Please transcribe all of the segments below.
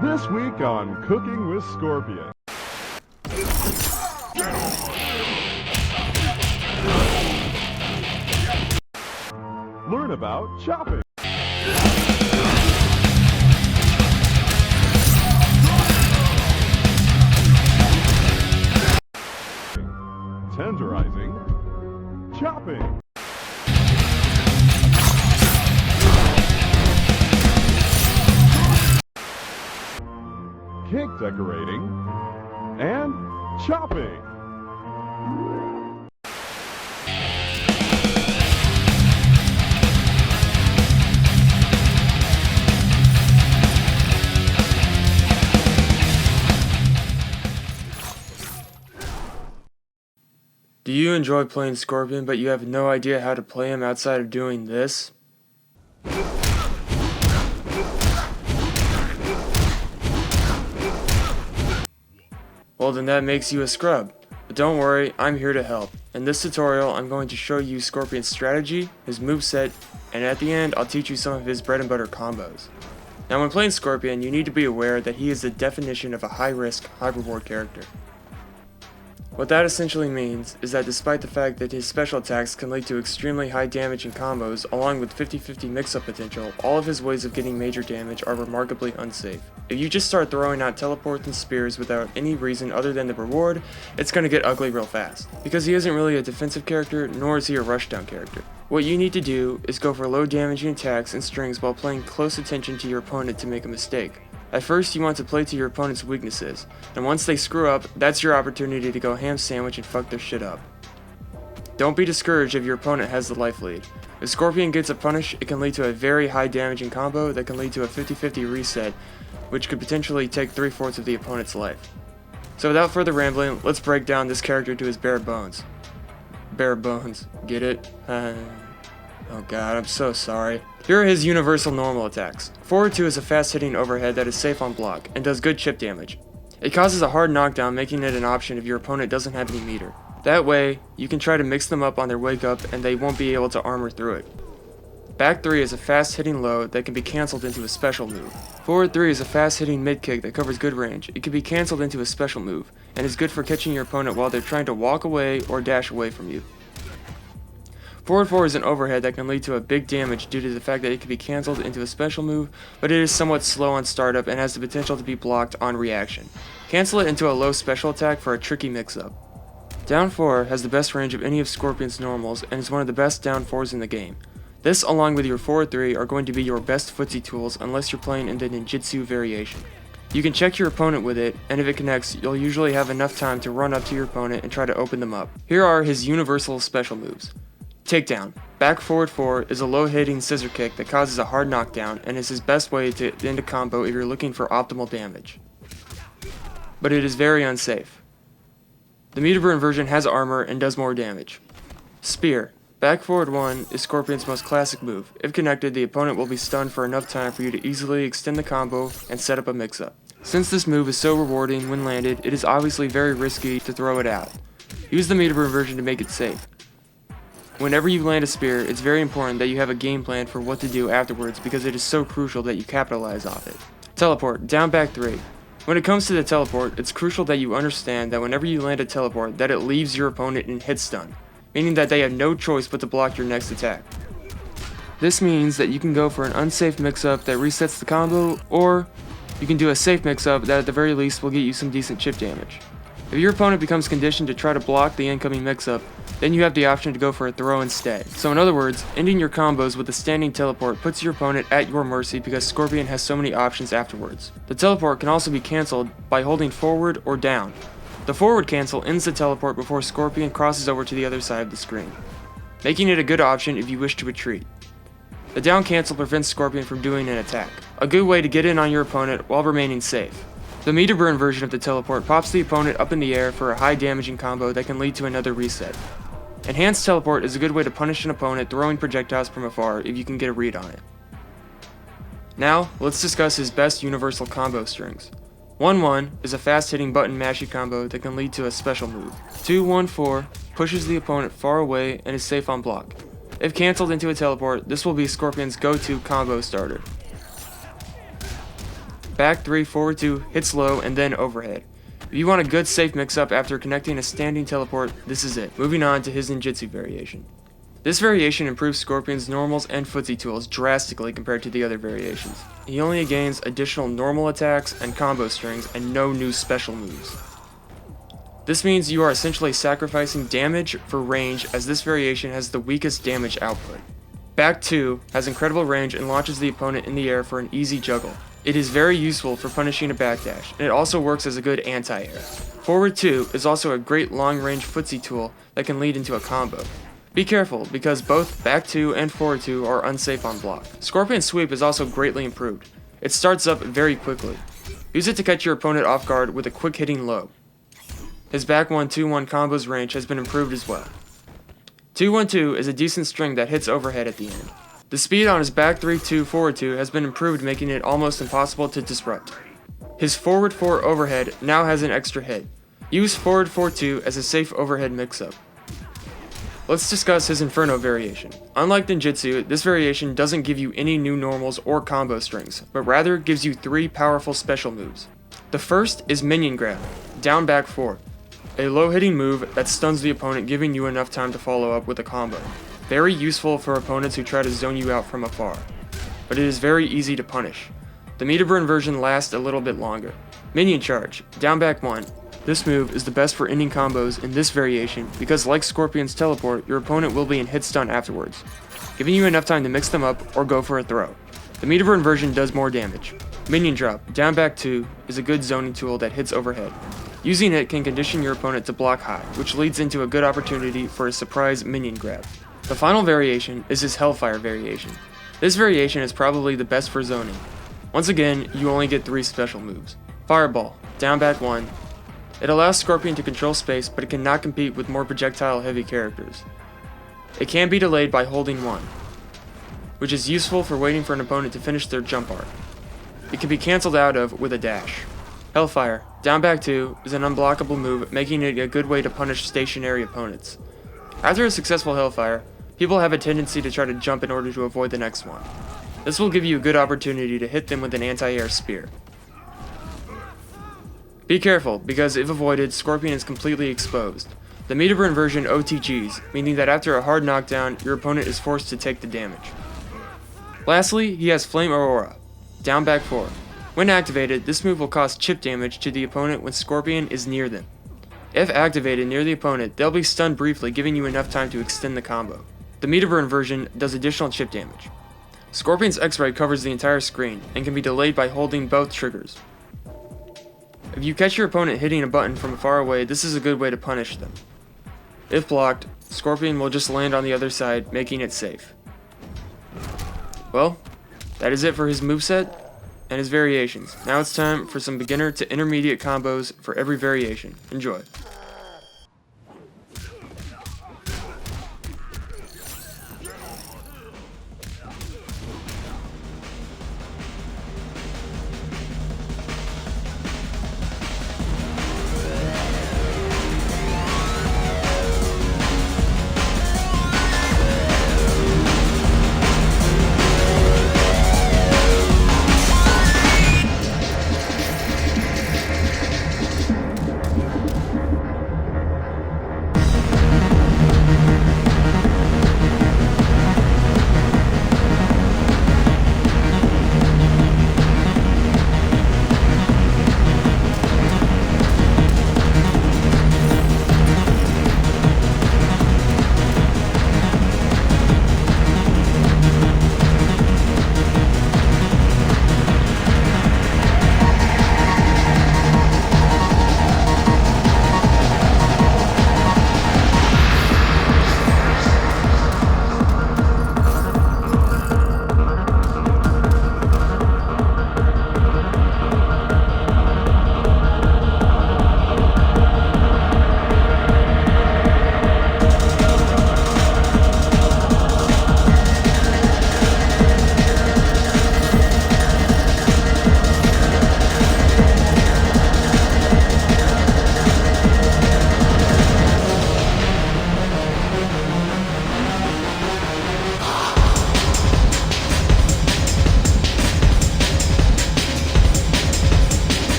This week on Cooking with Scorpion. Learn about chopping. Tenderizing. Chopping. Cake decorating. And chopping. Do you enjoy playing Scorpion, but you have no idea how to play him outside of doing this? Well, then that makes you a scrub. But don't worry, I'm here to help. In this tutorial, I'm going to show you Scorpion's strategy, his moveset, and at the end, I'll teach you some of his bread and butter combos. Now, when playing Scorpion, you need to be aware that he is the definition of a high-risk, high-reward character. What that essentially means is that despite the fact that his special attacks can lead to extremely high damage in combos along with 50-50 mix-up potential, all of his ways of getting major damage are remarkably unsafe. If you just start throwing out teleports and spears without any reason other than the reward, it's going to get ugly real fast. Because he isn't really a defensive character, nor is he a rushdown character. What you need to do is go for low damaging attacks and strings while paying close attention to your opponent to make a mistake. At first, you want to play to your opponent's weaknesses, and once they screw up, that's your opportunity to go ham sandwich and fuck their shit up. Don't be discouraged if your opponent has the life lead. If Scorpion gets a punish, it can lead to a very high damaging combo that can lead to a 50-50 reset, which could potentially take 3/4 of the opponent's life. So without further rambling, let's break down this character to his bare bones. Bare bones, get it? Oh god, I'm so sorry. Here are his universal normal attacks. Forward 2 is a fast-hitting overhead that is safe on block, and does good chip damage. It causes a hard knockdown, making it an option if your opponent doesn't have any meter. That way, you can try to mix them up on their wake up and they won't be able to armor through it. Back 3 is a fast-hitting low that can be cancelled into a special move. Forward 3 is a fast-hitting mid-kick that covers good range. It can be cancelled into a special move, and is good for catching your opponent while they're trying to walk away or dash away from you. Forward 4 is an overhead that can lead to a big damage due to the fact that it can be cancelled into a special move, but it is somewhat slow on startup and has the potential to be blocked on reaction. Cancel it into a low special attack for a tricky mix-up. Down 4 has the best range of any of Scorpion's normals and is one of the best down 4s in the game. This, along with your forward 3, are going to be your best footsie tools unless you're playing in the Ninjutsu variation. You can check your opponent with it, and if it connects, you'll usually have enough time to run up to your opponent and try to open them up. Here are his universal special moves. Takedown. Back forward 4 is a low-hitting scissor kick that causes a hard knockdown and is his best way to end a combo if you're looking for optimal damage. But it is very unsafe. The meter burn version has armor and does more damage. Spear. Back forward 1 is Scorpion's most classic move. If connected, the opponent will be stunned for enough time for you to easily extend the combo and set up a mix-up. Since this move is so rewarding when landed, it is obviously very risky to throw it out. Use the meter burn version to make it safe. Whenever you land a spear, it's very important that you have a game plan for what to do afterwards because it is so crucial that you capitalize off it. Teleport, down back 3. When it comes to the teleport, it's crucial that you understand that whenever you land a teleport, that it leaves your opponent in hit stun, meaning that they have no choice but to block your next attack. This means that you can go for an unsafe mix-up that resets the combo, or you can do a safe mix-up that at the very least will get you some decent chip damage. If your opponent becomes conditioned to try to block the incoming mix-up, then you have the option to go for a throw instead. So in other words, ending your combos with a standing teleport puts your opponent at your mercy because Scorpion has so many options afterwards. The teleport can also be cancelled by holding forward or down. The forward cancel ends the teleport before Scorpion crosses over to the other side of the screen, making it a good option if you wish to retreat. The down cancel prevents Scorpion from doing an attack, a good way to get in on your opponent while remaining safe. The meter burn version of the teleport pops the opponent up in the air for a high damaging combo that can lead to another reset. Enhanced teleport is a good way to punish an opponent throwing projectiles from afar if you can get a read on it. Now, let's discuss his best universal combo strings. 1-1 is a fast-hitting button mashy combo that can lead to a special move. 2-1-4 pushes the opponent far away and is safe on block. If cancelled into a teleport, this will be Scorpion's go-to combo starter. back 3, forward 2, hits low, and then overhead. If you want a good safe mix-up after connecting a standing teleport, this is it. Moving on to his ninjutsu variation. This variation improves Scorpion's normals and footsie tools drastically compared to the other variations. He only gains additional normal attacks and combo strings and no new special moves. This means you are essentially sacrificing damage for range, as this variation has the weakest damage output. Back 2 has incredible range and launches the opponent in the air for an easy juggle. It is very useful for punishing a backdash, and it also works as a good anti-air. Forward 2 is also a great long-range footsie tool that can lead into a combo. Be careful, because both back 2 and forward 2 are unsafe on block. Scorpion's sweep is also greatly improved. It starts up very quickly. Use it to catch your opponent off guard with a quick hitting low. His back 1-2-1 combos range has been improved as well. 2-1-2 is a decent string that hits overhead at the end. The speed on his back 3-2 forward 2 has been improved, making it almost impossible to disrupt. His forward 4 overhead now has an extra hit. Use forward 4-2 as a safe overhead mix-up. Let's discuss his Inferno variation. Unlike Ninjutsu, this variation doesn't give you any new normals or combo strings, but rather gives you 3 powerful special moves. The first is Minion Grab, down back 4. A low hitting move that stuns the opponent, giving you enough time to follow up with a combo. Very useful for opponents who try to zone you out from afar, but it is very easy to punish. The meter burn version lasts a little bit longer. Minion Charge, down back 1. This move is the best for ending combos in this variation because, like Scorpion's teleport, your opponent will be in hit stun afterwards, giving you enough time to mix them up or go for a throw. The meter burn version does more damage. Minion Drop, down back 2, is a good zoning tool that hits overhead. Using it can condition your opponent to block high, which leads into a good opportunity for a surprise minion grab. The final variation is his Hellfire variation. This variation is probably the best for zoning. Once again, you only get 3 special moves. Fireball, down back 1. It allows Scorpion to control space, but it cannot compete with more projectile heavy characters. It can be delayed by holding 1, which is useful for waiting for an opponent to finish their jump arc. It can be cancelled out of with a dash. Hellfire, down back 2, is an unblockable move, making it a good way to punish stationary opponents. After a successful Hellfire, people have a tendency to try to jump in order to avoid the next one. This will give you a good opportunity to hit them with an anti-air spear. Be careful, because if avoided, Scorpion is completely exposed. The meter burn version OTGs, meaning that after a hard knockdown, your opponent is forced to take the damage. Lastly, he has Flame Aurora, down back 4. When activated, this move will cause chip damage to the opponent when Scorpion is near them. If activated near the opponent, they'll be stunned briefly, giving you enough time to extend the combo. The meter burn version does additional chip damage. Scorpion's X-Ray covers the entire screen and can be delayed by holding both triggers. If you catch your opponent hitting a button from far away, this is a good way to punish them. If blocked, Scorpion will just land on the other side, making it safe. Well, that is it for his moveset and his variations. Now it's time for some beginner to intermediate combos for every variation. Enjoy.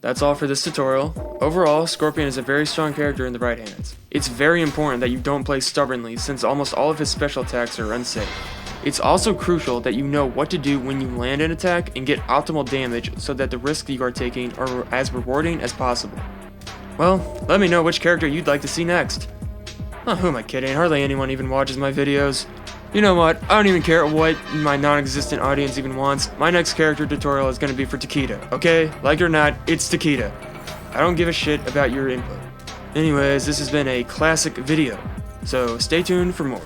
that's all for this tutorial. Overall, Scorpion is a very strong character in the right hands. It's very important that you don't play stubbornly since almost all of his special attacks are unsafe. It's also crucial that you know what to do when you land an attack and get optimal damage so that the risks you are taking are as rewarding as possible. Well, let me know which character you'd like to see next. Oh, who am I kidding? Hardly anyone even watches my videos. You know what? I don't even care what my non-existent audience even wants. My next character tutorial is gonna be for Takeda, okay? Like it or not, it's Takeda. I don't give a shit about your input. Anyways, this has been a classic video, so stay tuned for more.